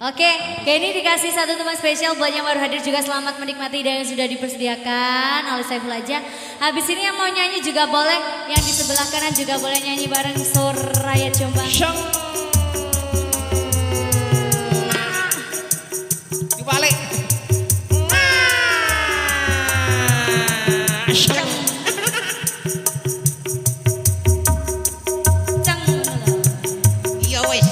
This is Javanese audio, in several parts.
Oke, Kenny dikasih satu teman spesial buat yang baru hadir juga selamat menikmati hidangan yang sudah dipersediakan oleh Saiful aja. Habis ini yang mau nyanyi juga boleh, yang di sebelah kanan juga boleh nyanyi bareng Soraya Jombang. Dibalik. Iya wes.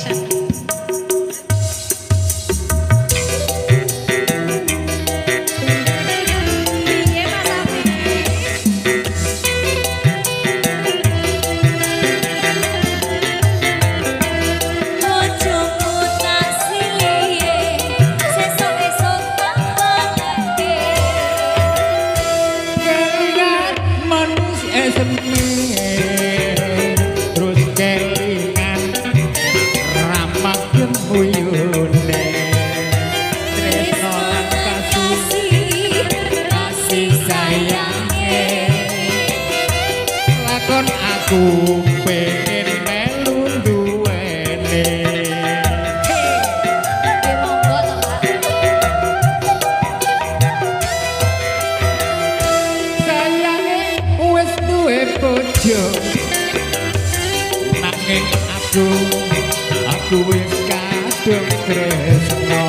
Aku pengen melu duwene sayange wis duwe bojo nanging aku wis kadung tresno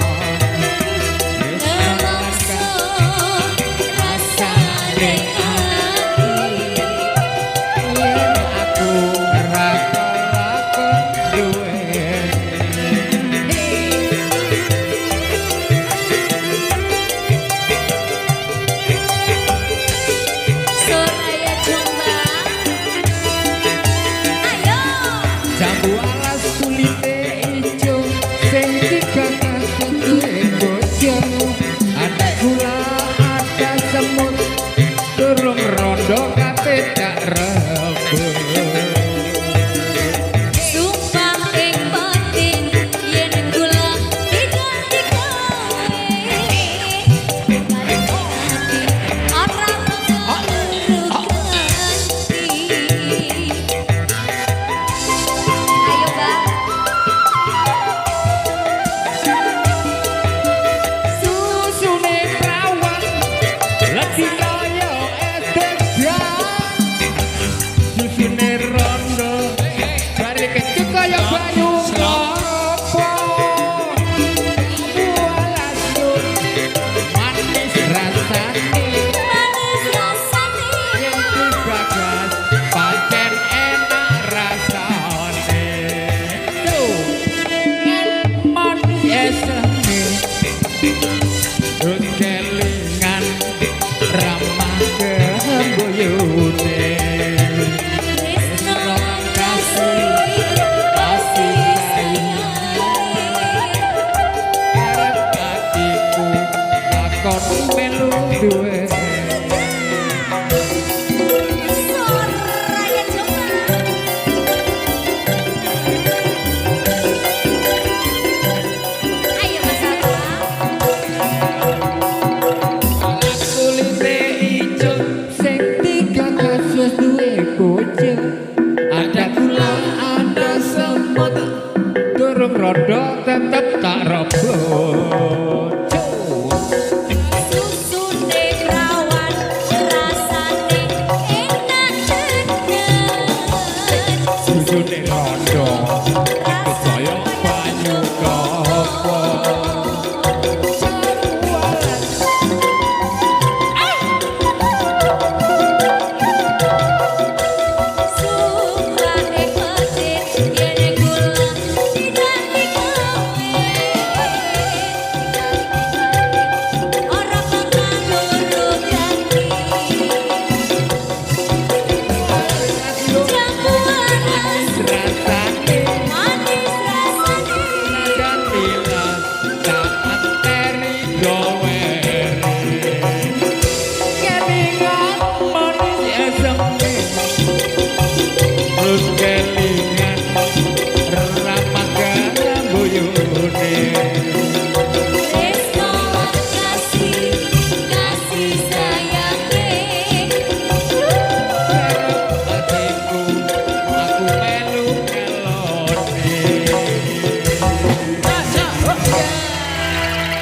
rodo tetep tak robot. Susune rawan rasane enak banget. Susune rodo kaya banyu kopo.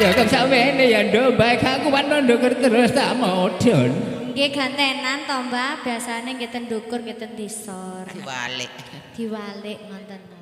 cukup samene ya nduk baik aku ndukur terus tak modon. Nggih gantenan to Mbak, biasane nggih ten ndukur nggih ten disor. Diwalik. Diwalik ngoten.